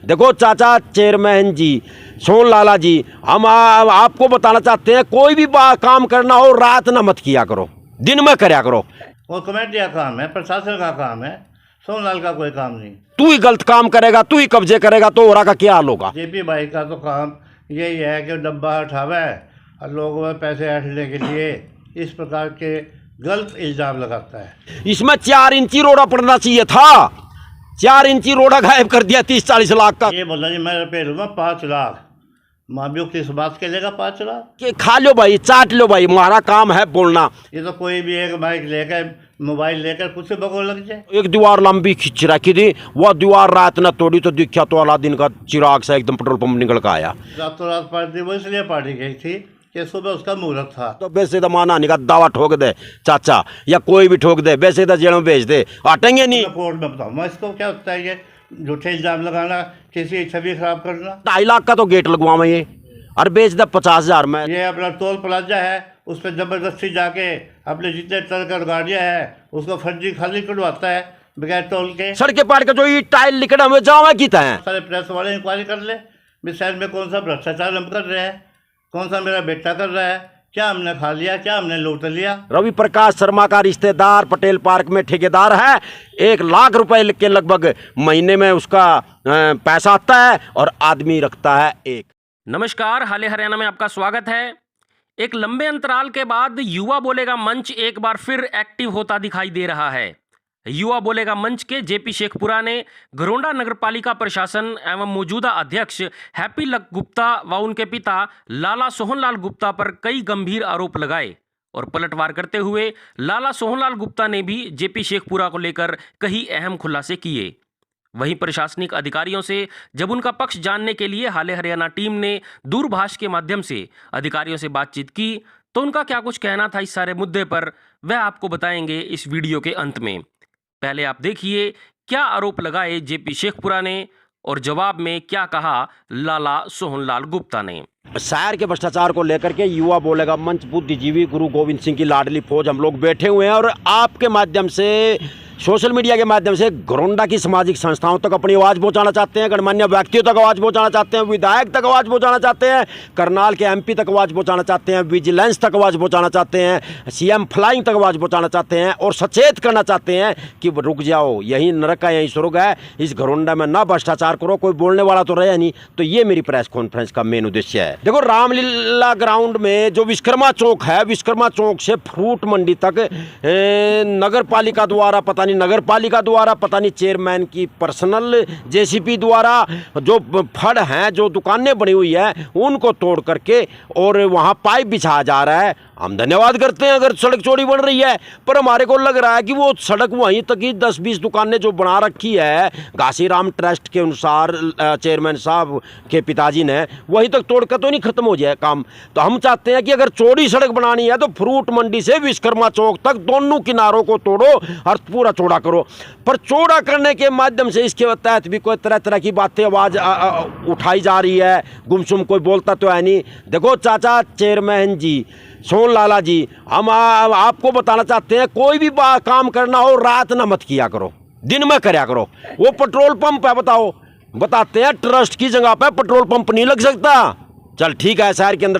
देखो चाचा चेयरमैन जी, सोन लाला जी, हम आपको बताना चाहते हैं कोई भी काम करना हो रात ना मत किया करो, दिन में करया करो। वो कमेटी का काम है, प्रशासन का काम है, सोनलाल का कोई काम नहीं। तू ही गलत काम करेगा, तू ही कब्जे करेगा तो हो रहा का क्या हाल होगा। जेपी भाई का तो काम यही है कि डब्बा उठावे और लोगों में पैसे ऐंठने के लिए इस प्रकार के गलत इल्जाम लगाता है। इसमें 4 इंची रोड़ा पड़ना चाहिए था, 4 इंची रोड़ा गायब कर दिया 30-40 लाख का। ये बोला जी मैं रुपये लूँगा 5 लाख, माबियों किस बात के लेगा 5 लाख? कि खा लो भाई, चाट लो भाई, हमारा काम है बोलना। ये तो कोई भी एक बाइक लेकर, मोबाइल लेकर कुछ से बगो लग जाए। एक दीवार लंबी खिंच रखी थी, वह दीवार रात न तोड़ी तो दिखा तो अलादीन का चिराग से एकदम पेट्रोल पंप निकल कर आया। रातों रात पार्टी वो इसलिए पार्टी गई थी कि सुबह उसका मुहूर्त था। तो वैसे तो माना नहीं का दावा ठोक दे चाचा, या कोई भी ठोक दे, वैसे तो जेल में भेज दे, हटेंगे नहीं। कोर्ट में बताऊँ इसको क्या होता है, ये झूठे इल्जाम लगाना, किसी छवि खराब करना। 2.5 लाख का तो गेट लगवावे ये, और बेच दे 50,000 में। ये अपना टोल प्लाजा है, उस पर जबरदस्ती जाके अपने जितने ट्रक गाड़ियाँ है उसको फर्जी खाली करवाता है बगैर टोल के। सड़के पार के जो ये टाइल लिकड़ा में जावा की है। सारे प्रेस वाले इंक्वायरी कर ले भी शहर में कौन सा भ्रष्टाचार हम कर रहे हैं, कौन सा मेरा बेटा कर रहा है, क्या हमने खा लिया, क्या हमने लूट लिया। रवि प्रकाश शर्मा का रिश्तेदार पटेल पार्क में ठेकेदार है, 1 लाख रुपए के लगभग महीने में उसका पैसा आता है और आदमी रखता है 1। नमस्कार, हाल हरियाणा में आपका स्वागत है। एक लंबे अंतराल के बाद युवा बोलेगा मंच एक बार फिर एक्टिव होता दिखाई दे रहा है। युवा बोलेगा मंच के जेपी शेखपुरा ने घरोंडा नगरपालिका प्रशासन एवं मौजूदा अध्यक्ष हैप्पी लक गुप्ता व उनके पिता लाला सोहनलाल गुप्ता पर कई गंभीर आरोप लगाए और पलटवार करते हुए लाला सोहनलाल गुप्ता ने भी जेपी शेखपुरा को लेकर कई अहम खुलासे किए। वहीं प्रशासनिक अधिकारियों से जब उनका पक्ष जानने के लिए हाल हरियाणा टीम ने दूरभाष के माध्यम से अधिकारियों से बातचीत की तो उनका क्या कुछ कहना था इस सारे मुद्दे पर, वह आपको बताएंगे इस वीडियो के अंत में। पहले आप देखिए क्या आरोप लगाए जेपी शेखपुरा ने और जवाब में क्या कहा लाला सोहनलाल गुप्ता ने। शहर के भ्रष्टाचार को लेकर के युवा बोलेगा मंच बुद्धिजीवी गुरु गोविंद सिंह की लाडली फौज हम लोग बैठे हुए हैं और आपके माध्यम से, सोशल मीडिया के माध्यम से घरोंडा की सामाजिक संस्थाओं तक अपनी आवाज़ पहुंचाना चाहते हैं, गणमान्य व्यक्तियों तक आवाज़ पहुंचाना चाहते हैं, विधायक तक आवाज़ पहुंचाना चाहते हैं, करनाल के एमपी तक आवाज़ पहुंचाना चाहते हैं, विजिलेंस तक आवाज़ पहुंचाना चाहते हैं, सीएम फ्लाइंग तक आवाज़ पहुंचाना चाहते हैं और सचेत करना चाहते हैं कि रुक जाओ, यही नरक है यही स्वर्ग है, इस घरोंडा में ना भ्रष्टाचार करो, कोई बोलने वाला तो रहे नहीं। तो ये मेरी प्रेस कॉन्फ्रेंस का मेन उद्देश्य है। देखो रामलीला ग्राउंड में जो विश्वकर्मा चौक है, विश्वकर्मा चौक से फ्रूट मंडी तक नगर पालिका द्वारा, पता नहीं नगर पालिका द्वारा, पता नहीं चेयरमैन की पर्सनल जेसीपी द्वारा जो फड़ हैं, जो दुकानें बनी हुई है उनको तोड़ करके और वहाँ पाइप बिछाया जा रहा है। हम धन्यवाद करते हैं अगर सड़क चौड़ी बन रही है, पर हमारे को लग रहा है कि वो सड़क वहीं तक ही 10-20 दुकानें जो बना रखी है घासीराम ट्रस्ट के अनुसार चेयरमैन साहब के पिताजी ने, वहीं तक तोड़ कर तो नहीं खत्म हो जाए काम। तो हम चाहते हैं कि अगर चौड़ी सड़क बनानी है तो फ्रूट मंडी से विश्वकर्मा चौक तक दोनों किनारों को तोड़ो और पूरा चौड़ा करो। पर चौड़ा करने के माध्यम से इसके तहत भी कोई तरह तरह की बातें आवाज़ उठाई जा रही है, गुमसुम कोई बोलता तो है नहीं। देखो चाचा चेयरमैन जी, सोन लाला जी, हम आपको बताना चाहते हैं कोई भी काम करना हो रात ना मत किया करो, दिन में करया करो। वो पेट्रोल पंप है, बताओ, बताते हैं ट्रस्ट की जगह पे पेट्रोल पंप नहीं लग सकता। चल ठीक है, शहर के अंदर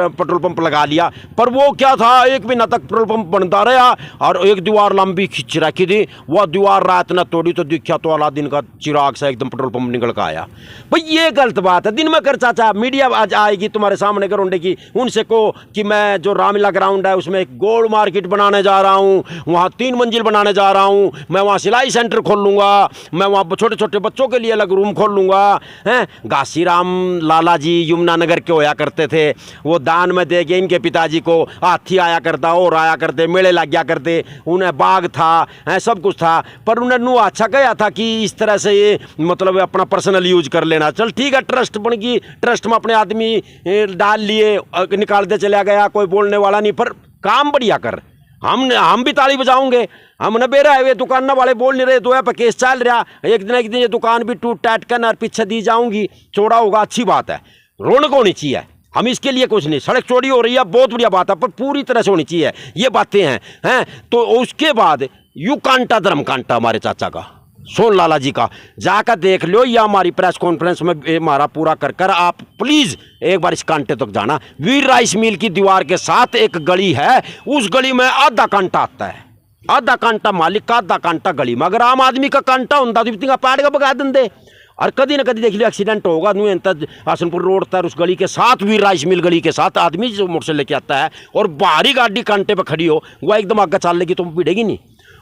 पेट्रोल पंप लगा लिया, पर वो क्या था, 1 महीना तक पेट्रोल पंप बनता रहा और एक दीवार लंबी खिंच रखी थी, वह दीवार रात न तोड़ी तो दिखा तो अलादीन का चिराग से एकदम पेट्रोल पंप निकल कर आया। भाई ये गलत बात है। दिन में कर चाचा, मीडिया आज आएगी तुम्हारे सामने घरोंडे की, उनसे कहो कि मैं जो रामलीला ग्राउंड है उसमें एक गोल्ड मार्केट बनाने जा रहा हूँ, वहाँ 3 मंजिल बनाने जा रहा हूँ, मैं वहाँ सिलाई सेंटर खोल लूँगा, मैं वहाँ छोटे छोटे बच्चों के लिए अलग रूम खोल लूँगा। हैं, घासीराम लाला जी यमुनानगर के होया करते थे, वो दान में दे गए इनके पिताजी को, हाथी आया करता और आया करते, मेले लग गया करते, उन्हें बाग था, सब कुछ था, पर उन्हें नू अच्छा गया था कि इस तरह से ये मतलब अपना पर्सनल यूज कर लेना। चल ठीक है, ट्रस्ट बन गई, ट्रस्ट में अपने आदमी डाल लिए, निकालते चला गया, कोई बोलने वाला नहीं, पर काम बढ़िया कर। हम भी ताली बजाओगे, हम न बेरा है, दुकान वाले बोल नहीं रहे तो है पर केस चल रहा, एक दिन ये दुकान भी टूट टाट कर और पीछे दी जाऊंगी, चौड़ा होगा, अच्छी बात है, रौनक होनी चाहिए, हम इसके लिए कुछ नहीं, सड़क चौड़ी हो रही है बहुत बढ़िया बात है, पर पूरी तरह से होनी चाहिए, ये बातें हैं। तो उसके बाद यू कांटा धर्म कांटा हमारे चाचा का, सोन लाला जी का, जाकर देख लो या हमारी प्रेस कॉन्फ्रेंस में हमारा पूरा कर कर आप प्लीज एक बार इस कांटे तक जाना। वीर राइस मिल की दीवार के साथ एक गली है, उस गली में आधा कांटा आता है, आधा कांटा मालिक का, आधा कांटा गली में। अगर आम आदमी का कांटा होता तो इतनी पाड़ का बगा देंगे। और कभी ना कभी देख लियो एक्सीडेंट होगा, न्यू तक हसनपुर रोड तर उस गली के साथ वीर राइस मिल गली के साथ आदमी जो मोटरसाइकिल लेके आता है और बाहरी गाड़ी कांटे पर खड़ी हो, वह एकदम आगे चल लेगी तो भिड़ेगी नहीं।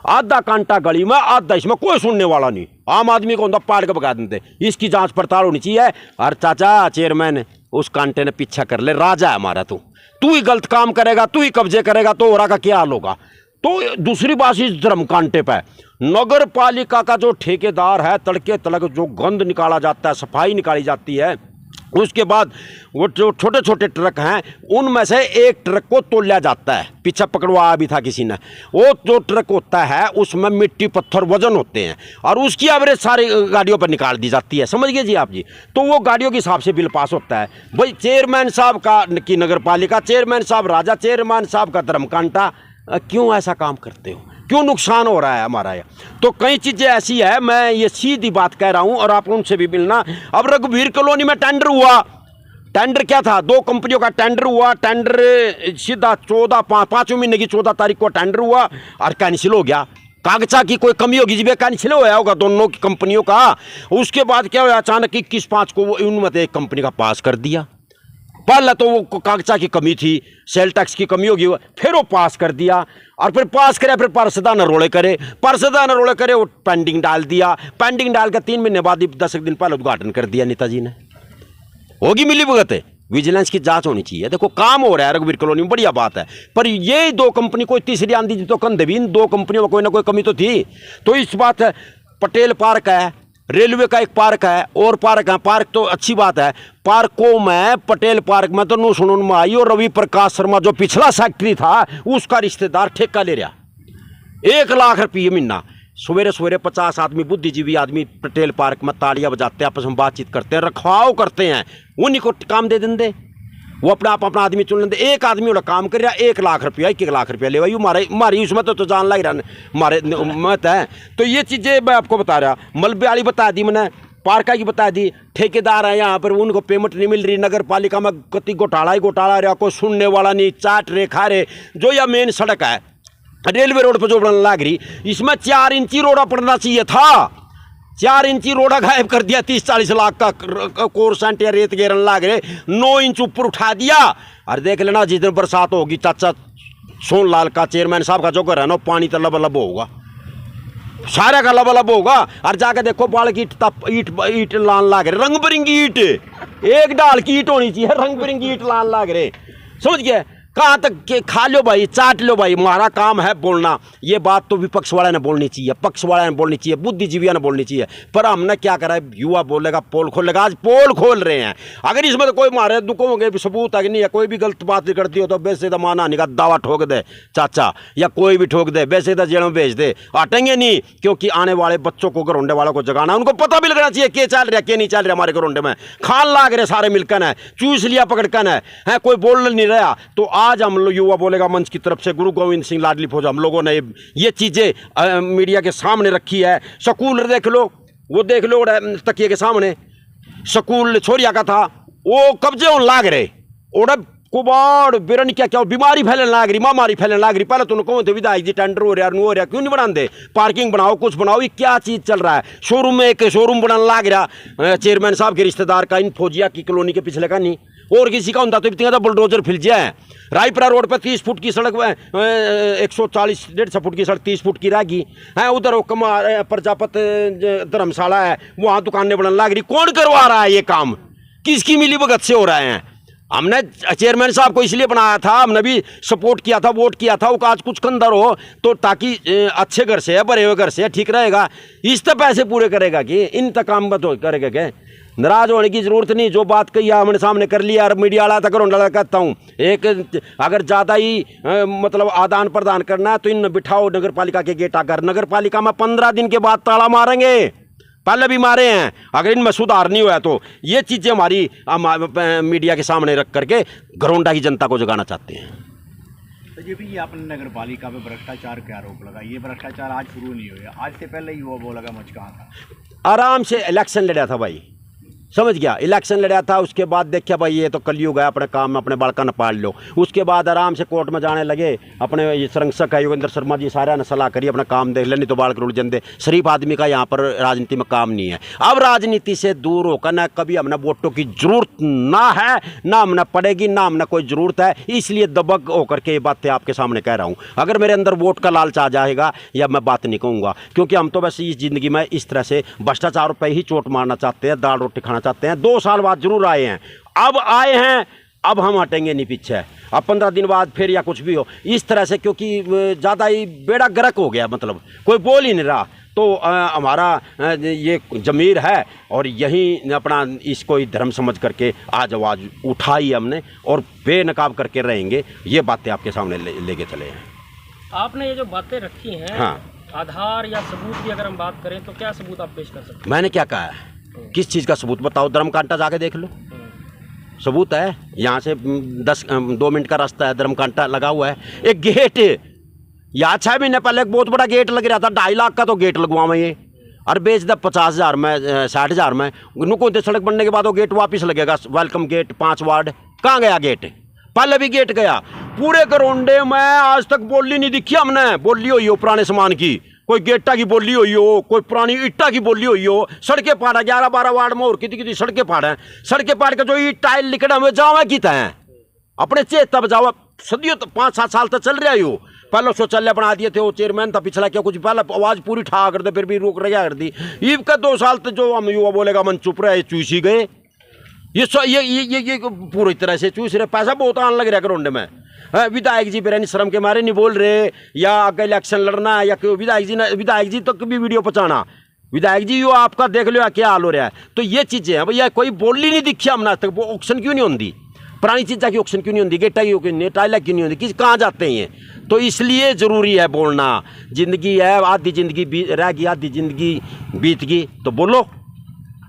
आधा कांटा गली में, आधा इसमें, कोई सुनने वाला नहीं। आम आदमी को होता पाड़ के बगा देते। इसकी जांच पड़ताल होनी चाहिए। और चाचा चेयरमैन उस कांटे ने पीछा कर ले, राजा है हमारा, तू ही गलत काम करेगा, तू ही कब्जे करेगा तो हो रहा का क्या हाल होगा। तो दूसरी बात इस धर्म कांटे पे, नगर पालिका का जो ठेकेदार है, तड़के तड़क जो गंद निकाला जाता है, सफाई निकाली जाती है, उसके बाद वो जो छोटे छोटे ट्रक हैं उनमें से एक ट्रक को तोला जाता है। पीछे पकड़वाया भी था किसी ने। वो जो ट्रक होता है उसमें मिट्टी पत्थर वजन होते हैं और उसकी एवरेज सारी गाड़ियों पर निकाल दी जाती है, समझ गए जी आप जी। तो वो गाड़ियों के हिसाब से बिल पास होता है। भाई चेयरमैन साहब का की नगर पालिका, चेयरमैन साहब राजा, चेयरमैन साहब का धर्म कांटा, क्यों ऐसा काम करते हो, क्यों नुकसान हो रहा है हमारा ये। तो कई चीज़ें ऐसी है, मैं ये सीधी बात कह रहा हूँ और आप उनसे भी मिलना। अब रघुवीर कॉलोनी में टेंडर हुआ, टेंडर क्या था, 2 कंपनियों का टेंडर हुआ। टेंडर सीधा 5वें महीने की 14 तारीख को टेंडर हुआ और कैंसिल हो गया। कागजा की कोई कमी होगी जी, कैंसिल होया होगा दोनों की कंपनियों का। उसके बाद क्या हुआ, अचानक 21/5 को उनमें एक कंपनी का पास कर दिया। पहले तो वो कागजा की कमी थी, सेल टैक्स की कमी होगी, फिर वो पास कर दिया और फिर पास करे, फिर पार्षदा नरोले करे, वो पेंडिंग डाल दिया। पेंडिंग डाल कर 3 महीने बाद 10 दिन पहले उद्घाटन कर दिया नेताजी ने। होगी मिली भगत है, विजिलेंस की जांच होनी चाहिए। देखो काम हो रहा है रघुवीर कॉलोनी में, बढ़िया बात है। पर ये 2 कंपनी, कोई तीसरी आंधी तो कंधे भी, इन 2 कंपनियों में कोई ना कोई कमी तो थी। तो इस बात है, पटेल पार्क है, रेलवे का एक पार्क है और पार्क है। पार्क तो अच्छी बात है, पार्कों में पटेल पार्क में तो नो सुनो में आई और रवि प्रकाश शर्मा जो पिछला सेक्रेटरी था उसका रिश्तेदार ठेका ले रहा 1 लाख रुपये महीना। सवेरे सवेरे 50 आदमी, बुद्धिजीवी आदमी पटेल पार्क में तालियां बजाते हैं, आपस में बातचीत करते हैं, रखवाव करते हैं, उन्हीं को काम दे देंगे। वो अपना आदमी चुन लेंगे। एक आदमी वाला काम कर रहा, 1 लाख रुपया, 1 लाख रुपया ले भाई, हमारी उसमें तो जान लग रहा हमारे मत है। तो ये चीज़ें मैं आपको बता रहा, मलबे वाली बता दी मैंने, पार्का की बता दी, ठेकेदार है यहाँ पर, उनको पेमेंट नहीं मिल रही, नगर पालिका में कति घोटाला ही घोटाला रहा, कोई सुनने वाला नहीं, चाट रे खा रहे। जो यह मेन सड़क है रेलवे रोड पर जो बनने लग रही, इसमें 4 इंची रोड़ा पड़ना चाहिए था, 4 इंची रोड़ा गायब कर दिया। 30-40 लाख का कोरसेंट या रेत गेरन लाग रहे, 9 इंच ऊपर उठा दिया। और देख लेना जिस दिन बरसात होगी, चाचा सोनलाल का, चेयरमैन साहब का जो घर है ना, पानी तो लब होगा, सारे का लब होगा। और जाके देखो बाल की ईट लान लाग रहे, रंग बिरंगी ईट, एक डाल की ईट होनी चाहिए, रंग बिरंगी ईट लान लाग रहे, समझ गए। कहाँ तक के खा लो भाई, चाट लो भाई, हमारा काम है बोलना। ये बात तो विपक्ष वाले ने बोलनी चाहिए, पक्ष वाले ने बोलनी चाहिए, बुद्धिजीवियों ने बोलनी चाहिए। पर हमने क्या करा है, युवा बोलेगा पोल खोलेगा, आज पोल खोल रहे हैं। अगर इसमें तो कोई मारे दुखों के सबूत है कि नहीं है, कोई भी गलत बात करती हो तो बेसे माना नहीं का दावा ठोक दे चाचा, या कोई भी ठोक दे, बेसे जेल में भेज दे, हटेंगे नहीं। क्योंकि आने वाले बच्चों को, घरोंडे वालों को जगाना, उनको पता भी लगना चाहिए क्या चल रहा क्या नहीं चल रहा हमारे घरोंडे में। खान लाग रहे सारे मिलकर है, चूस लिया पकड़कर है, कोई बोल नहीं रहा। तो आज हम लोग युवा बोलेगा मंच की तरफ से गुरु गोविंद सिंह लाडली फौज, हम लोगों ने ये चीज़ें मीडिया के सामने रखी है। स्कूल देख लो, वो देख लो तकिए के सामने, स्कूल छोरिया का था, वो कब्जे होने लाग रहे, और कुबाड़ बिरन क्या बीमारी फैलने लाग रही, महामारी फैलने लाग रही। पहले तो कौन थे विधायक जी, टेंडर हो रहा क्यों नहीं बना दे, पार्किंग बनाओ, कुछ बनाओ, ये क्या चीज़ चल रहा है। शोरूम में एक शोरूम बनाने लाग रहा चेयरमैन साहब के रिश्तेदार का, इन फौजिया की कॉलोनी के पिछले का नहीं, और किसी का होता तो इतना बुलडोजर फिल जाए। रायपुरा रोड पर 30 फुट की सड़क, 140-150 फुट की सड़क 30 फुट की रहेगी है। उधर प्रजापत धर्मशाला है, वहाँ दुकानें बनने लग रही। कौन करवा रहा है ये काम, किसकी मिली भगत से हो रहे हैं। हमने चेयरमैन साहब को इसलिए बनाया था, हमने भी सपोर्ट किया था, वोट किया था, वो आज कुछ कंदर हो तो ताकि अच्छे घर से है, बड़े हुए घर से है, ठीक रहेगा। इस तक पैसे पूरे करेगा कि इन तक काम तो करेगा क्या। नाराज होने की जरूरत नहीं, जो बात कही हमने सामने कर लिया। और मीडिया वाला तक रोंडा कहता हूँ, एक अगर ज़्यादा ही मतलब आदान प्रदान करना है तो इन बिठाओ नगर पालिका के गेट आकर। नगर पालिका में 15 दिन के बाद ताला मारेंगे, पहले भी मारे हैं। अगर इनमें सुधार नहीं हुआ तो ये चीज़ें हमारी मीडिया के सामने रख करके घरोंडा की जनता को जगाना चाहते हैं। तो ये भी ये आपने नगर पालिका में भ्रष्टाचार के आरोप लगा, ये भ्रष्टाचार आज शुरू नहीं हुआ, आज से पहले युवा बोलेगा मंच कहाँ था? आराम से इलेक्शन लड़ा था भाई, समझ गया, इलेक्शन लड़ा था। उसके बाद देखा भाई ये तो कलयुग है, अपने काम में अपने बालका न पाल लो। उसके बाद आराम से कोर्ट में जाने लगे, अपने ये संरक्षक है योगेंद्र शर्मा जी, सारा ने सलाह करी अपना काम देख ले, नहीं तो बाल करोड़ जन शरीफ आदमी का यहाँ पर राजनीति में काम नहीं है। अब राजनीति से दूर होकर ना कभी हमने वोटों की जरूरत ना है, ना हमने पड़ेगी, ना हमने कोई ज़रूरत है। इसलिए दबक होकर के ये बातें आपके सामने कह रहा हूँ। अगर मेरे अंदर वोट का लालच आ जाएगा या मैं बात नहीं कहूँगा, क्योंकि हम तो बस इस ज़िंदगी में इस तरह से भ्रष्टाचार पर ही चोट मारना चाहते हैं, दाल रोटी खाना चाहते हैं। 2 साल बाद जरूर आए हैं, अब आए हैं, अब हम हटेंगे नहीं पीछे। अब 15 दिन बाद फिर या कुछ भी हो इस तरह से, क्योंकि ज़्यादा ही बेड़ा गर्क हो गया, मतलब कोई बोल ही नहीं रहा। तो हमारा ये ज़मीर है और यही अपना इसको ही धर्म समझ करके आज आवाज़ उठाई हमने और बेनकाब करके रहेंगे। ये बातें आपके सामने लेके चले हैं। आपने ये जो बातें रखी हैं, हाँ, आधार या सबूत की अगर हम बात करें तो क्या सबूत आप पेश कर सकते हैं? मैंने क्या कहा है? किस चीज़ का सबूत बताओ? धर्म कांटा जाके देख लो, सबूत है। यहाँ से 2 मिनट का रास्ता है, धर्म कांटा लगा हुआ है। एक गेट, या 6 महीने पहले एक बहुत बड़ा गेट लग रहा था, 2.5 लाख का तो गेट लगवावे ये, और बेच दे 50,000 में, 60,000 में। नुको सड़क बनने के बाद वो गेट वापस लगेगा। वेलकम गेट 5 वार्ड, कहाँ गया गेट? पहले भी गेट गया। पूरे गरोंडे में आज तक बोली नहीं दिखी हमने। बोली हुई हो पुराने सामान की, कोई गेटा की बोली हुई हो, कोई पुरानी ईटा की बोली हुई हो। सड़कें फाड़ा 11-12 वार्ड में और कितनी सड़कें फाड़ा, सड़कें फाड़ के जो ईट टाइल लिकड़ा में जावा की है अपने चेता बजावा। सदियों तो 5-7 साल तक चल रहा है। पहले शौचालय बना दिए थे, वो चेयरमैन था पिछला, क्या कुछ पहले आवाज़ पूरी ठा कर दे, फिर भी रोक रहा कर दी। ईब का 2 साल तक जो हम युवा बोलेगा मन चुप रहे, चूसी गए। ये पूरी तरह से चूस रहे। पैसा बहुत आने लग रहा है गरोंडे में। विधायक जी बेरनी शर्म के मारे नहीं बोल रहे, या आगे इलेक्शन लड़ना है, या विधायक जी तक भी वीडियो पहुँचाना। विधायक जी यो आपका देख लो क्या हाल हो रहा है। तो ये चीज़ें हैं भैया, कोई बोली नहीं दिखी हमने आज तक। वो ऑक्शन क्यों नहीं होती? पुरानी चीज़ा की ऑक्शन क्यों नहीं होती? गेटा की क्यों नहीं, टाइला क्यों नहीं होती? किस कहाँ जाते हैं? तो इसलिए ज़रूरी है बोलना। ज़िंदगी है, आधी ज़िंदगी रह गई, आधी ज़िंदगी बीत गई, तो बोलो।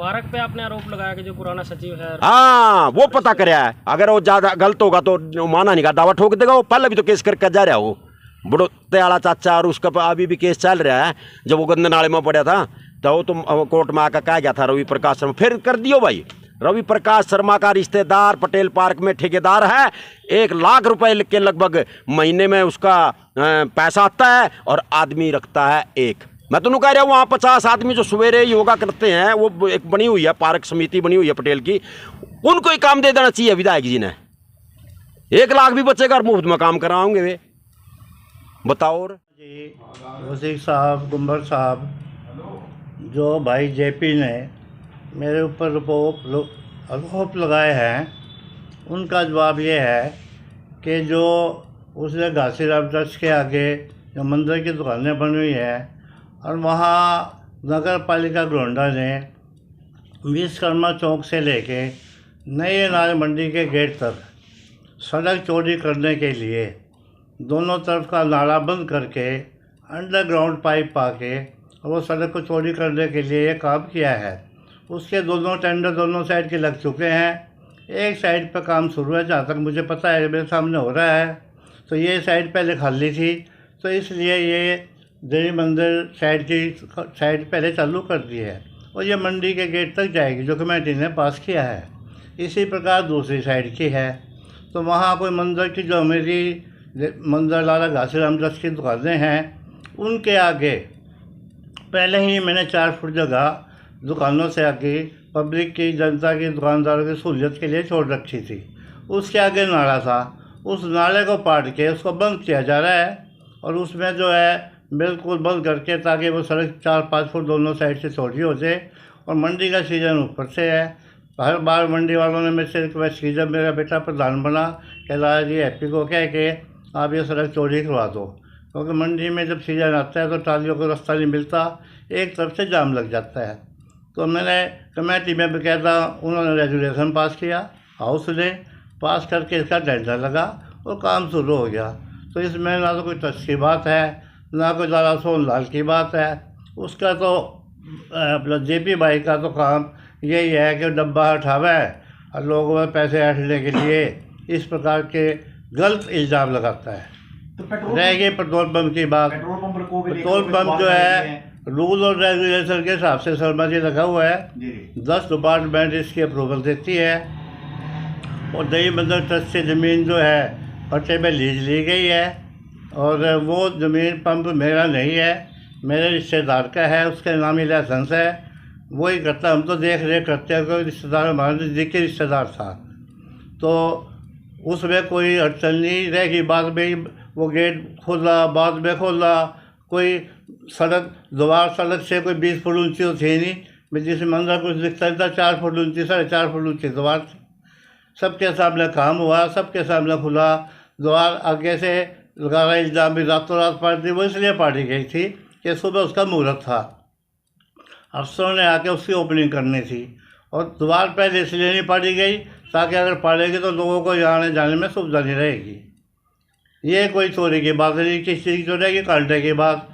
पार्क पे आपने आरोप लगाया कि जो पुराना सचिव है, हाँ, वो पता कर है। अगर वो ज़्यादा गलत होगा तो माना नहीं का दावा ठोक देगा। वो पहले भी तो केस करके जा रहा है वो बुढ़ोते वाला चाचा, और उसका अभी भी केस चल रहा है। जब वो गंदे नाले में पड़ा था तो वो तो कोर्ट में आकर कहा गया था रवि प्रकाश शर्मा, फिर कर दियो भाई। रवि प्रकाश शर्मा का रिश्तेदार पटेल पार्क में ठेकेदार है। 1 लाख रुपए के लगभग महीने में उसका पैसा आता है, और आदमी रखता है 1। मैं तो कह रहा हूँ वहाँ 50 आदमी जो सवेरे योगा करते हैं, वो एक बनी हुई है पार्क समिति बनी हुई है पटेल की, उनको ही काम दे देना चाहिए विधायक जी ने। 1 लाख भी बचेगा और मुफ्त में काम कराओगे वे, बताओ। जी वसीक साहब, गुम्बर साहब, जो भाई जेपी ने मेरे ऊपर आरोप लगाए हैं, उनका जवाब ये है कि जो उसने घासीराम ट्रस्ट के आगे जो मंदिर की दुकानें बनी हुई हैं, और वहाँ नगर पालिका गोंडा ने विश्वकर्मा चौक से लेके नए अनाज मंडी के गेट तक सड़क चौड़ी करने के लिए दोनों तरफ का नाला बंद करके अंडरग्राउंड पाइप पाके और वो सड़क को चौड़ी करने के लिए ये काम किया है। उसके दोनों टेंडर दोनों साइड के लग चुके हैं। एक साइड पर काम शुरू है, जहाँ तक मुझे पता है, मेरे सामने हो रहा है। तो ये साइड पहले खाली थी, तो इसलिए ये देवी मंदिर साइड पहले चालू कर दी है, और ये मंडी के गेट तक जाएगी जो कमेटी ने पास किया है। इसी प्रकार दूसरी साइड की है, तो वहाँ कोई मंदिर की जो मेरी मंदिर लाला घासीराम ट्रस्ट की दुकानें हैं, उनके आगे पहले ही मैंने 4 फुट जगह दुकानों से आगे पब्लिक की, जनता की, दुकानदारों की सहूलियत के लिए छोड़ रखी थी। उसके आगे नाला था, उस नाले को पाट के उसको बंद किया जा रहा है, और उसमें जो है बिल्कुल बंद करके, ताकि वो सड़क 4-5 फुट दोनों साइड से चौड़ी हो जाए। और मंडी का सीज़न ऊपर से है। हर बार मंडी वालों ने मेरे से रिक्वेस्ट की, जब मेरा बेटा प्रधान बना, कह लाला जी हैप्पी को कह के आप ये सड़क चौड़ी करवा दो, क्योंकि मंडी में जब सीज़न आता है तो ट्रालियों को रास्ता नहीं मिलता, एक तरफ से जाम लग जाता है। तो मैंने कमेटी में बकायदा उन्होंने रेजुलेशन पास किया, हाउस ने पास करके इसका टेंडर लगा और काम शुरू हो गया। तो इसमें ना तो कोई ट्रस्ट की बात है, ना कोई लाला सोनलाल की बात है। उसका तो अपना जेपी भाई का तो काम यही है कि डब्बा उठावे और लोगों में पैसे हटने के लिए इस प्रकार के गलत इल्ज़ाम लगाता है। तो पेट्रोल रह गई पेट्रोल पंप की बात। पेट्रोल पंप को भी पेट्रोल पंप जो है रूल और रेगुलेशन के हिसाब से शर्मा जी लगा हुआ है। जी 10 डिपार्टमेंट इसकी अप्रूवल देती है और दही बंदर ट्रस्ट से ज़मीन जो है पट्टे पे लीज ली गई है और वो ज़मीन पंप मेरा नहीं है, मेरे रिश्तेदार का है, उसके नाम ही लाइसेंस है, वही करता। हम तो देख रेख करते हैं, कोई रिश्तेदार हमारा नज़दीकी रिश्तेदार था तो उसमें कोई अड़चन नहीं रहेगी। बाद में वो गेट खोला, बाद में खोला, कोई सड़क दीवार सड़क से कोई 20 फुट ऊंची तो थी नहीं, मैं जिस मंदिर कुछ दिखता था 4 फुट ऊंची 4.5 फुट ऊंची दीवार थी। सबके सामने काम हुआ, सबके सामने खुला। दीवार आगे से लगा रहा इल्ज़ाम भी रातों रात पार्टी दी, वो इसलिए पार्टी गई थी कि सुबह उसका मुहूर्त था, अफसरों ने आके उसकी ओपनिंग करनी थी और दीवार पहले इसलिए नहीं पाड़ी गई ताकि अगर पाड़ेगी तो लोगों को आने जाने में सुविधा नहीं रहेगी। ये कोई चोरी की बात नहीं, किस चीज़ की चोरी है कि कांटे की बात।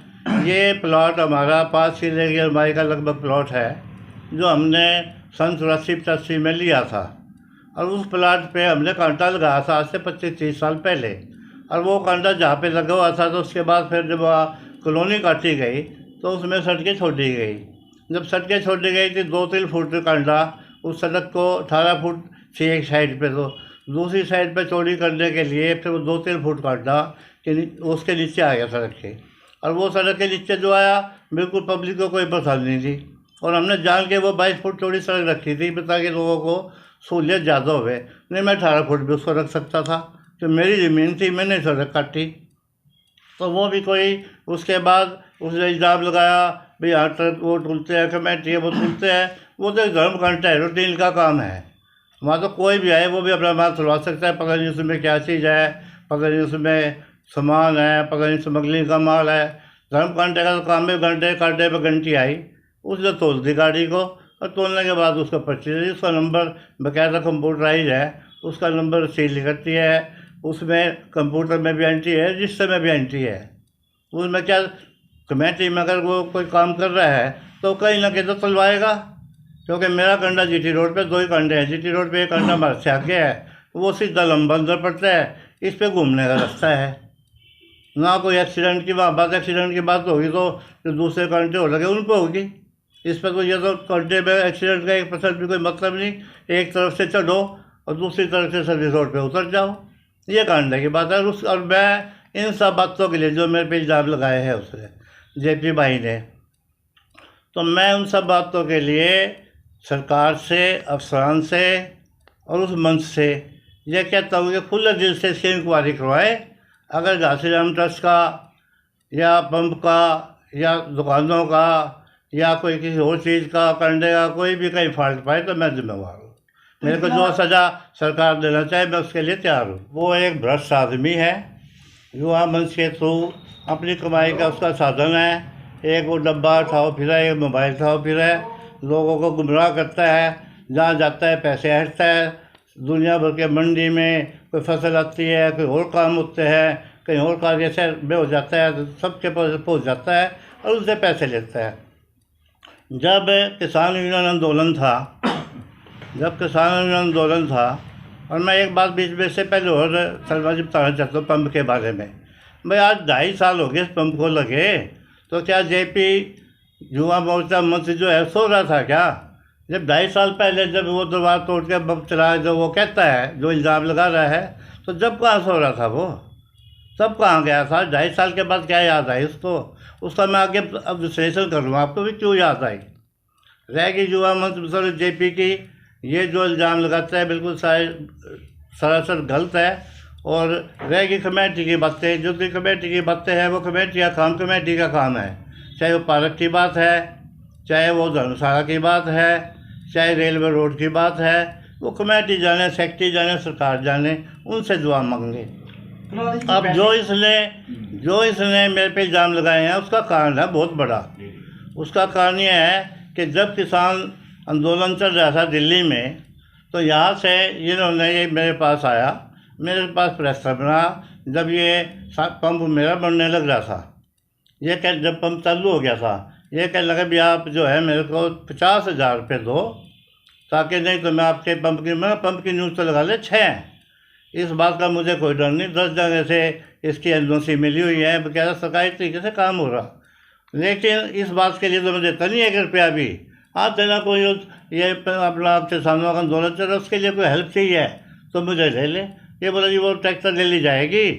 ये प्लॉट हमारा 5 किले की लंबाई का लगभग प्लॉट है जो हमने सन 84-85 में लिया था और उस प्लाट पे हमने कांटा लगाया था आज से 25-30 साल पहले। और वो कांटा जहाँ पे लगा हुआ था तो उसके बाद फिर जब कॉलोनी काटी गई तो उसमें सड़कें छोड़ी गई। जब सड़कें छोड़ी गई थी 2-3 फुट कांटा उस सड़क को 18 फुट थी एक साइड पे, तो दूसरी साइड पे चौड़ी करने के लिए फिर वो 2-3 फुट कांटा कि उसके नीचे आ गया सड़क के। और वो सड़क के नीचे जो आया बिल्कुल पब्लिक को कोई पसंद नहीं थी और हमने जान के वो 22 फुट चौड़ी सड़क रखी थी ताकि लोगों को सहूलियत ज़्यादा हो। नहीं मैं 18 फुट भी उसको रख सकता था, तो मेरी ज़मीन थी, मैंने सड़क काटी। तो वो भी कोई उसके बाद उसने इल्ज़ाम लगाया भाई यहाँ ट्रक वो टूलते हैं, कमेटी है वो टूलते हैं। वो तो एक धर्म कांटा है, रूटीन का काम है। वहाँ तो कोई भी आए वो भी अपना माल चलवा सकता है, पता नहीं उसमें क्या चीज़ है, पता नहीं उसमें सामान है, पता नहीं स्मगलिंग का माल है। धर्म कांटे का तो काम है, घंटे कांटे पर घंटी आई, उसने तोल दी गाड़ी को और तोलने के बाद उसका पर्ची दी, उसका नंबर बाकायदा कंप्यूटराइज है, उसका नंबर सील करती है, उसमें कंप्यूटर में भी एंट्री है, रजिस्टर में भी एंट्री है। उसमें क्या कमेटी में अगर वो कोई काम कर रहा है तो कहीं ना कहीं तो चलवाएगा, क्योंकि मेरा कंडा जीटी रोड पे 2 ही कंडे हैं। जीटी रोड पे एक कंडा हमारे से आगे है, वो सीधा लंबा अंदर पड़ता है, इस पे घूमने का रास्ता है ना। कोई एक्सीडेंट की बात एक्सीडेंट की बात होगी तो जो दूसरे कंटे हो लगे उन पर होगी। इस पर तो ये तो कंटे में एक्सीडेंट का 1% भी कोई मतलब नहीं, एक तरफ से चढ़ो और दूसरी तरफ से सर्विस रोड पे उतर जाओ, ये कांडे की बात है। और मैं इन सब बातों के लिए जो मेरे पे इल्ज़ाम लगाए हैं उसने जेपी भाई ने, तो मैं उन सब बातों के लिए सरकार से, अफसरान से और उस मंच से ये कहता हूँ कि खुले दिल से इसकी इंक्वायरी करवाए। अगर घासीराम ट्रस्ट का या पंप का या दुकानों का या कोई किसी और चीज़ का कंडे का कोई भी कहीं फॉल्ट पाए तो मैं जिम्मेवार हूँ। मेरे को जो सज़ा सरकार देना चाहे मैं उसके लिए तैयार हूँ। वो एक भ्रष्ट आदमी है, युवा मंच के थ्रू अपनी कमाई का उसका साधन है। एक वो डब्बा उठाओ फिर है, एक मोबाइल उठाओ फिर है, लोगों को गुमराह करता है, जहाँ जाता है पैसे हटता है। दुनिया भर के मंडी में कोई फसल आती है, कोई और काम होते हैं, कहीं और कार्य से में हो जाता है, सबके पास पहुँच जाता है और उनसे पैसे लेता है। जब किसान यूनियन आंदोलन था और मैं एक बात बीच में से पहले और शर्मा जी बताना चाहता हूँ पंप के बारे में। भाई आज 2.5 साल हो गए इस पंप को लगे, तो क्या जेपी युवा मोर्चा मंच जो है सो रहा था क्या? जब 2.5 साल पहले जब वो दीवार तोड़ के पंप चलाया, जो वो कहता है, जो इल्ज़ाम लगा रहा है, तो जब कहाँ सो रहा था वो? तब कहाँ गया था? 2.5 साल के बाद क्या याद आई उसको? उसका मैं आगे अब विश्लेषण करूँगा आपको भी क्यों याद आई। रहेगी युवा मंच सर जेपी की, ये जो इल्ज़ाम लगाता है बिल्कुल सरासर गलत है। और रहेगी कमेटी की बातें, जो भी कमेटी की बातें हैं वो कमेटी का काम कमेटी का काम है। चाहे वो पार्क की बात है, चाहे वो धर्मशाला की बात है, चाहे रेलवे रोड की बात है, वो कमेटी जाने, सेक्रेटरी जाने, सरकार जाने, उनसे दुआ मांगे। अब जो इसने मेरे पे इल्ज़ाम लगाए हैं उसका कारण है बहुत बड़ा। उसका कारण ये है कि जब किसान आंदोलन चल रहा था दिल्ली में, तो यहाँ से इन्होंने ये मेरे पास आया, मेरे पास प्रेशर बना। जब ये पंप मेरा बनने लग रहा था, ये कह जब पंप चालू हो गया था, ये कहने लगा भी आप जो है मेरे को 50,000 रुपये दो, ताकि नहीं तो मैं आपके पंप की न्यूज़ तो लगा ले 6 इस बात का मुझे कोई डर नहीं, 10 जगह से इसकी एनओसी मिली हुई है, बकायदा सरकारी तरीके से काम हो रहा। लेकिन इस बात के लिए तो मुझे देता नहीं 1 रुपया भी। हाँ, देना कोई ये अपना किसानों का आंदोलन चल रहा है, उसके लिए कोई हेल्प चाहिए तो मुझे ले ले। ये बोला जी वो ट्रैक्टर ले ली जाएगी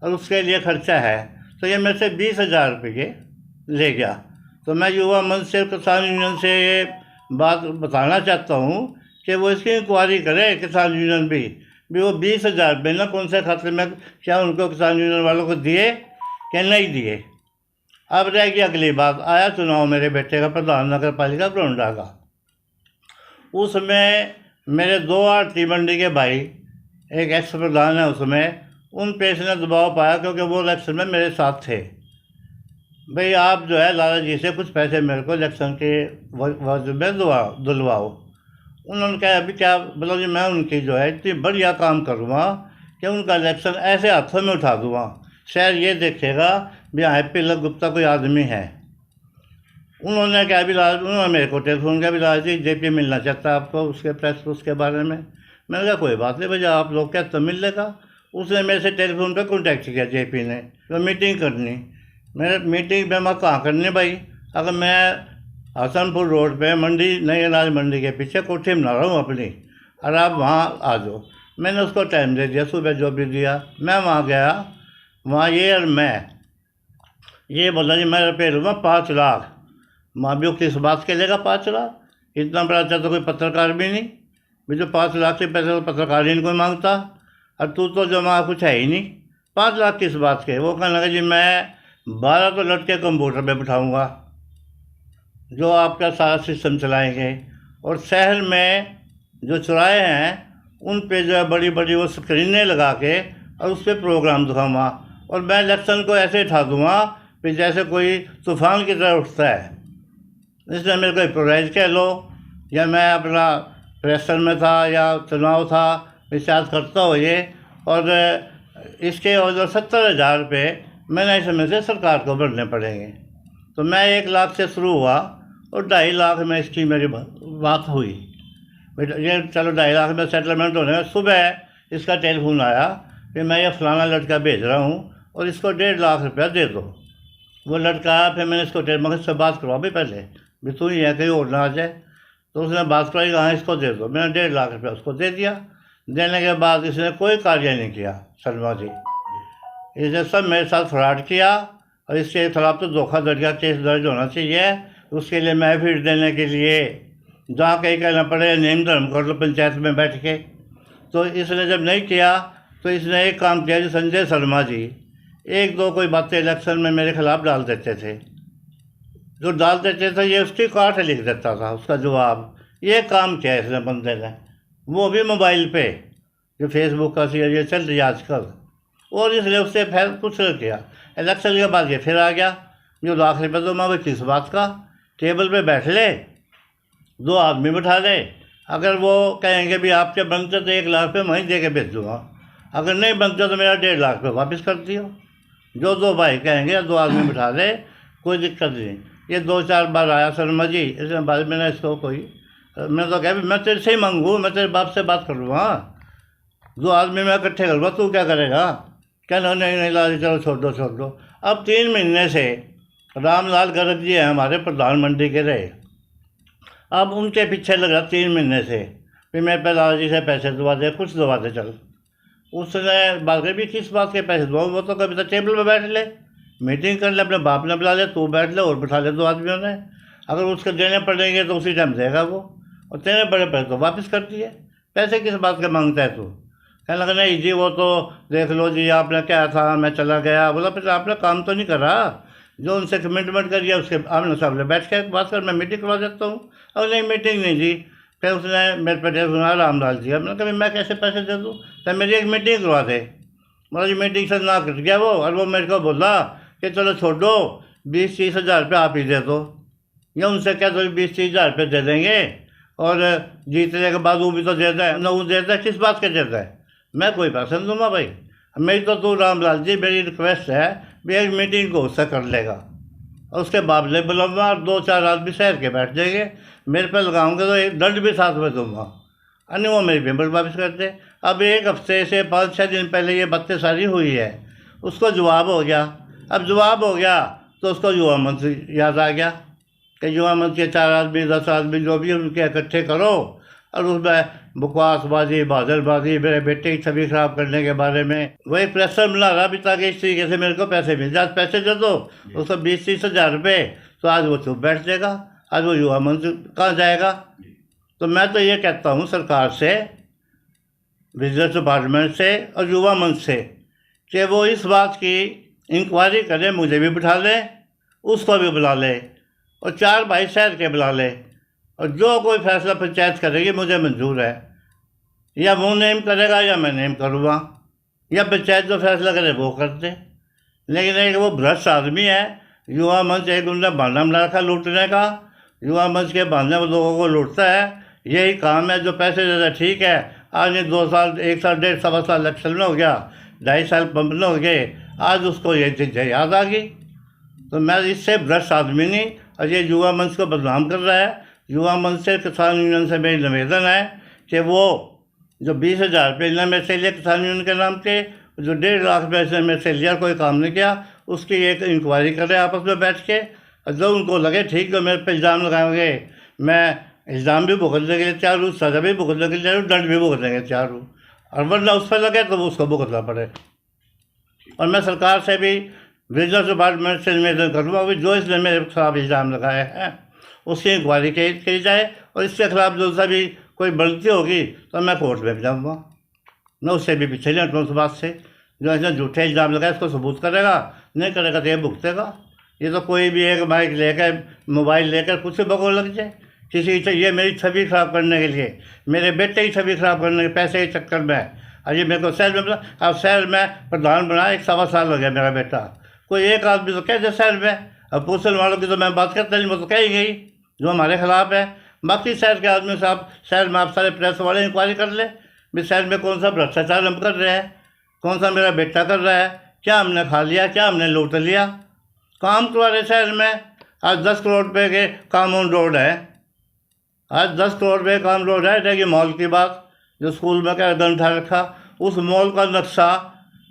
और उसके लिए खर्चा है, तो ये मेरे से 20,000 रुपये ले गया। तो मैं युवा मंच से, किसान यूनियन से ये बात बताना चाहता हूँ कि वो इसकी इंक्वायरी करे, किसान यूनियन भी वो 20,000 रुपये ना कौन से खाते में, क्या उनको किसान यूनियन वालों को दिए कि नहीं दिए। अब रह गई अगली बात, आया चुनाव मेरे बेटे का प्रधान नगर पालिका घरोंडा का। उसमें मेरे 2 आड़ती मंडी के भाई, एक एक्स प्रधान है उसमें, उन पे इसने दबाव पाया क्योंकि वो इलेक्शन में मेरे साथ थे। भाई आप जो है लाला जी से कुछ पैसे मेरे को इलेक्शन के वजह में दिलवाओ। उन्होंने कहा अभी क्या, बोला जी मैं उनकी जो है इतनी बढ़िया काम करूँगा कि उनका इलेक्शन ऐसे हाथों में उठा दूँगा, शहर ये देखेगा भी यहाँ पिलक गुप्ता कोई आदमी है। उन्होंने क्या भी उन्होंने मेरे को टेलीफोन किया भी लाला जी जेपी मिलना चाहता है आपको, उसके प्रेस उसके बारे में। मैंने कहा कोई बात नहीं भैया, आप लोग क्या तो मिल लेगा। उसने मेरे से टेलीफोन पे कांटेक्ट किया जेपी ने, तो मीटिंग करनी। मेरे मीटिंग पे मैं कहाँ करनी भाई, अगर मैं हसनपुर रोड पे मंडी नई अनाज मंडी के पीछे कोठी बना रहा हूँ अपनी, और आप वहाँ आ जाओ। मैंने उसको टाइम दे दिया, सुबह जो भी दिया। मैं वहाँ गया, वहाँ ये और मैं ये बोला जी मैं रुपये लूँगा 5 लाख। माँ भी किस बात के लेगा 5 लाख, इतना बड़ा अच्छा तो कोई पत्रकार भी नहीं भी जो 5 लाख के पैसे तो पत्रकार ही नहीं कोई मांगता, और तू तो जमा कुछ है ही नहीं, 5 लाख किस बात के। वो कहने लगा जी मैं 12 तो लड़के कंप्यूटर पे बिठाऊंगा जो आपका सारा सिस्टम चलाएंगे, और शहर में जो चौराहे हैं उन पे जो है बड़ी बड़ी वो स्क्रीनें लगा के और उस पर प्रोग्राम दिखाऊँगा, और मैं इलेक्शन को ऐसे उठा दूँगा कि जैसे कोई तूफान की तरह उठता है। इसलिए मेरे को प्रोराइज कह लो, या मैं अपना प्रेशर में था या चुनाव था, विश्वास करता हो ये। और इसके और 70,000 रुपये मैंने इसमें से सरकार को भरने पड़ेंगे। तो मैं 1 लाख से शुरू हुआ और 2.5 लाख में इसकी मेरी बात हुई। ये चलो 2.5 लाख में सेटलमेंट होने में सुबह इसका टेलीफोन आया कि मैं ये फलाना लड़का भेज रहा हूँ और इसको 1.5 लाख रुपया दे दो। वो लड़का आया, फिर मैंने इसको टेलीफोन से बात करवा भी पहले भी तू ही है कहीं और ना आ जाए। तो उसने बात कराई, हाँ इसको दे दो। मैंने 1.5 लाख रुपया उसको दे दिया। देने के बाद इसने कोई कार्य नहीं किया शर्मा जी। इसने सब मेरे साथ फ्रॉड किया और इसके खिलाफ तो धोखाधड़ी का केस दर्ज होना चाहिए। उसके लिए मैं फिर देने के लिए जहाँ कहीं कहना पड़े नियम धर्म कर लो पंचायत में बैठ के। तो इसने जब नहीं किया तो इसने एक काम किया, जो संजय शर्मा जी 1-2 कोई बातें इलेक्शन में मेरे खिलाफ डाल देते थे, जो डाल देते थे ये उसकी काट लिख देता था उसका जवाब। ये काम किया इसने बंदे ने, वो भी मोबाइल पे, जो फेसबुक का ये चल रही है आजकल। और इसलिए उससे फिर कुछ नहीं किया। इलेक्शन के बाद ये फिर आ गया, जो लाख रुपये तो मैं किस बात का, टेबल पे बैठ ले, 2 आदमी बिठा दे। अगर वो कहेंगे भी आपके बनते तो 1 लाख रुपये वहीं दे के भेज दूँगा, अगर नहीं बनते तो मेरा 1.5 लाख रुपये वापस कर दियो। जो 2 भाई कहेंगे 2 आदमी बिठा दे, कोई दिक्कत नहीं। ये 2-4 बार आया शर्मा जी, इसके बाद मैंने इसको मैं तो कह मैं तेरे से ही मांगूँ, मैं तेरे बाप से बात कर लूँगा, 2 आदमी मैं इकट्ठे करूँगा, तू क्या करेगा। कहना नहीं लाल चलो छोड़ दो। अब 3 महीने से रामलाल गर्ग जी हैं हमारे प्रधानमंत्री के रहे, अब उनके पीछे लगा 3 महीने से फिर मैं पे लाला जी से पैसे दबा दे, कुछ दबा दे चल। उसने बात कर भी किस बात के पैसे दो, वो तो कभी तो टेबल पे बैठ ले, मीटिंग कर ले, अपने बाप ने बुला ले, तू बैठ ले और बिठा ले 2 आदमियों ने। अगर उसके देने पड़ेंगे तो उसी टाइम देगा वो, और तेरे बड़े पैसे तो वापस कर दिए। पैसे किस बात के मांगता है तू। कहने लगा नहीं जी वो तो देख लो जी आपने क्या था, मैं चला गया। बोला फिर आपने काम तो नहीं करा, जो उनसे कमिटमेंट करिए उसके आमने सामने बैठ के बात कर, मैं मीटिंग करवा देता हूँ। और नहीं मीटिंग नहीं जी। फिर उसने मेरे पे सुना रामलाल जी, मैंने कहा मैं कैसे पैसे दे दूँ, तो मेरी एक मीटिंग करवा दे। मतलब जी मीटिंग से ना कट गया वो, और वो मेरे को बोला कि चलो छोड़ो 20-30 हज़ार रुपये आप ही दे दो, या उनसे क्या तो 20-30 हज़ार रुपये दे देंगे, और जीतने के बाद वो भी तो देता है ना, वो देता है किस बात के देता है, मैं कोई पैसा नहीं दूँगा भाई। मेरी तो तू रामलाल जी मेरी रिक्वेस्ट है भी एक मीटिंग को उससे कर लेगा, और उसके बाबले बुलाऊंगा और 2-4 आदमी शहर के बैठ जाएंगे, मेरे पे लगाऊंगे तो एक दंड भी साथ में दूंगा। अन्य वो मेरी पेमेंट वापस करते। अब 1 हफ्ते से 5-6 दिन पहले ये बातें सारी हुई है, उसको जवाब हो गया। अब जवाब हो गया तो उसको युवा मंत्री याद आ गया कि युवा मंत्री के 4 आदमी 10 आदमी जो भी उनके इकट्ठे करो और उसमें बकवासबाजी बादलबाजी मेरे बेटे की छवि खराब करने के बारे में वही प्रेशर बना रहा भी ताकि इस तरीके से मेरे को पैसे मिल जाए। पैसे दे दो उसको 20-30 हज़ार रुपये, तो आज वो चुप बैठ जाएगा, आज वो युवा मंत्री कहाँ जाएगा। तो मैं तो ये कहता हूँ सरकार से, बिजनेस डिपार्टमेंट से और युवा मंच से कि वो इस बात की इंक्वायरी करें, मुझे भी बिठा लें, उसको भी बुला ले और 4 भाई शहर के बुला ले, और जो कोई फैसला पंचायत करेगी मुझे मंजूर है। या वो नेम करेगा या मैं नेम करूँगा, या पंचायत जो फैसला करे वो करते। लेकिन एक वो भ्रष्ट आदमी है। युवा मंच एक उन्होंने बहाना बना रखा लूटने का, युवा मंच के बहाने वो लोगों को लूटता है, यही काम है। जो पैसे देता है ठीक है, आज 2 साल 1 साल 1.5 सवा साल इलेक्शन में हो गया, 2.5 साल पंप में हो गए, आज उसको ये चीज़ें याद आ गई। तो मैं इससे भ्रष्ट आदमी नहीं, और ये युवा मंच को बदनाम कर रहा है। युवा मंच से किसान यूनियन से मेरी निवेदन है कि वो जो 20,000 रुपये इन्होंने मेरे से लिया किसान यूनियन के नाम के, जो 1.5 लाख पैसे मेरे से लिया, कोई काम नहीं किया, उसकी एक इंक्वायरी करें आपस में बैठ के। और जो उनको लगे ठीक, जो मेरे पे इल्ज़ाम लगाएंगे, मैं इल्ज़ाम भी भुगतने के लिए तैयार हूँ, सज़ा भी भुगतने के लिए तैयार हूँ, दंड भी भुगतने के लिए तैयार हूँ। और वरना उस पर लगे तो उसको भुगतना पड़े। और मैं सरकार से भी बिजनेस डिपार्टमेंट से निवेदन करूँगा कि जो इसने मेरे खिलाफ इल्ज़ाम लगाए हैं उसकी इंक्वायरी की जाए, और इसके खिलाफ जो सा भी कोई गलती होगी तो मैं कोर्ट में भी जाऊँगा। मैं उससे भी पीछे नहीं हटूँ उस बात से। जो ऐसे झूठे इल्ज़ाम लगाए इसको सबूत करेगा, नहीं करेगा तो ये भुगतेगा। ये तो कोई भी एक बाइक लेकर मोबाइल लेकर कुछ से बगोर लग जाए किसी की, ये मेरी छवि खराब करने के लिए, मेरे बेटे की छवि खराब करने के पैसे के चक्कर में। और ये मेरे को शहर में अब शहर में प्रधान बना 1 सवा साल हो गया मेरा बेटा। कोई एक आदमी तो कह दे शहर में, अब पूछने वालों की तो मैं बात करता नहीं, वो तो कही गई जो हमारे खिलाफ है। बाकी शहर के आदमी साहब, शहर में आप सारे प्रेस वाले इंक्वायरी कर ले भी शहर में कौन सा भ्रष्टाचार हम कर रहे हैं, कौन सा मेरा बेटा कर रहा है, क्या हमने खा लिया, क्या हमने लूट लिया। काम करवा रहे शहर में। आज 10 करोड़ रुपये के कामौन रोड है, आज 10 करोड़ रुपये काम रोड है। रहेगी मॉल की बात, जो स्कूल में क्या कदम उठा रखा, उस मॉल का नक्शा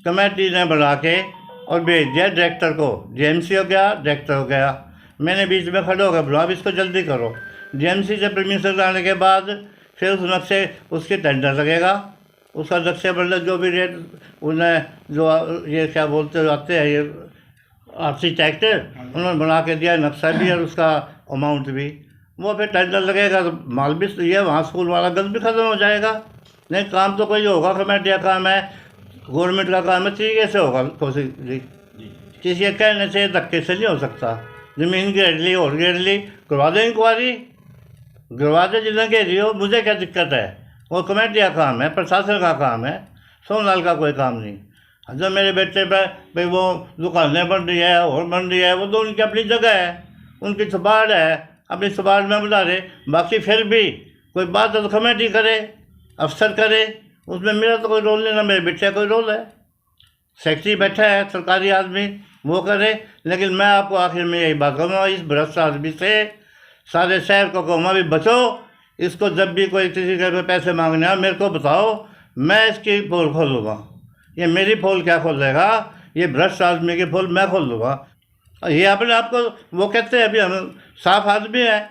कमेटी ने बना के और भेज दिया डायरेक्टर को। जेएमसी हो गया, डायरेक्टर हो गया। मैंने बीच में खड़े हो गया, बोला अब इसको जल्दी करो। जेएमसी से परमिशन लाने के बाद फिर उस नक्शे उसके टेंडर लगेगा, उसका नक्शे मतलब जो भी रेट उन्हें जो ये क्या बोलते आते हैं ये आर्किटेक्ट, उन्होंने बना के दिया नक्शा भी और उसका अमाउंट भी। वो फिर टेंडर लगेगा तो माल भी ये वहाँ स्कूल वाला गंद भी ख़त्म हो जाएगा। नहीं काम तो कोई होगा, कमेटी का काम है, गवर्नमेंट का काम है, तरीके से होगा। कोशिश किसी के कहने से धक्के से नहीं हो सकता। ज़मीन घेर ली और घेर ली, करवा दे इंक्वायरी, करवा दे जिन्हें घेरी हो, मुझे क्या दिक्कत है। वो कमेटी का काम है, प्रशासन का काम है, सोमलाल का कोई काम नहीं। जब मेरे बेटे पे भाई वो दुकानें बन रही है और बन रही है, वो तो उनकी अपनी जगह है, उनकी सबाड़ है, अपनी सबाड़ में बुला रहे। बाकी फिर भी कोई बात है तो कमेटी करे, अफसर करे, उसमें मेरा तो कोई रोल नहीं, ना मेरे बेटे का कोई रोल है। सेक्रेटरी बैठा है सरकारी आदमी, वो करे। लेकिन मैं आपको आखिर में यही बात कहूँगा, इस भ्रष्ट आदमी से सारे शहर को कहूँगा भी बचो। इसको जब भी कोई किसी के पैसे मांगने आए मेरे को बताओ, मैं इसकी पोल खोलूँगा। ये मेरी पोल क्या खोल देगा, ये भ्रष्ट आदमी की पोल मैं खोल दूँगा। और ये अपने आप को वो कहते हैं अभी हम साफ आदमी है,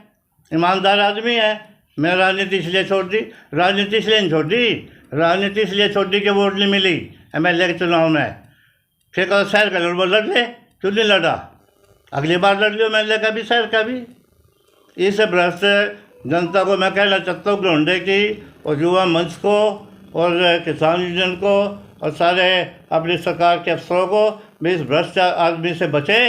ईमानदार आदमी है। मैं राजनीति इसलिए छोड़ दी, राजनीति इसलिए नहीं छोड़ दी, राजनीति इसलिए छोड़ दी कि वोट नहीं मिली MLA के चुनाव में। फिर कहो शहर का लड़ लड़ ले, क्यों नहीं लड़ा, अगली बार लड़ लियो MLA का भी शहर का भी। इस भ्रष्ट जनता को मैं कहना चाहता हूँ, घोंडे की और युवा मंच को और किसान यूनियन को और सारे अपनी सरकार के अफसरों को भी इस भ्रष्ट आदमी से बचे।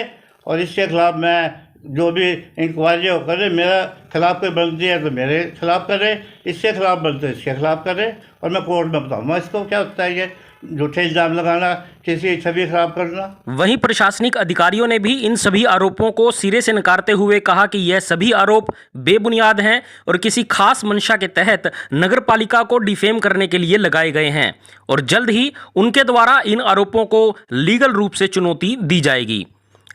और इसके खिलाफ मैं जो भी इंक्वायरी हो करे, मेरे खिलाफ कोई बनती है तो मेरे खिलाफ करे, इसके खिलाफ बनते है इसके खिलाफ करे, और मैं कोर्ट में बताऊँगा इसको क्या होता है ये झूठे इल्ज़ाम लगाना, किसी छवि खराब करना। वहीं प्रशासनिक अधिकारियों ने भी इन सभी आरोपों को सिरे से नकारते हुए कहा कि यह सभी आरोप बेबुनियाद हैं और किसी खास मंशा के तहत नगरपालिका को डिफेम करने के लिए लगाए गए हैं, और जल्द ही उनके द्वारा इन आरोपों को लीगल रूप से चुनौती दी जाएगी।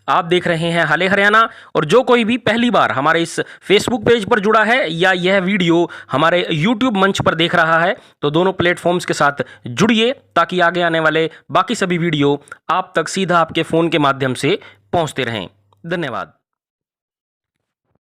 आप देख रहे हैं हाले हरियाणा। और जो कोई भी पहली बार हमारे इस फेसबुक पेज पर जुड़ा है या यह वीडियो हमारे यूट्यूब मंच पर देख रहा है, तो दोनों प्लेटफॉर्म्स के साथ जुड़िए ताकि आगे आने वाले बाकी सभी वीडियो आप तक सीधा आपके फ़ोन के माध्यम से पहुंचते रहें। धन्यवाद।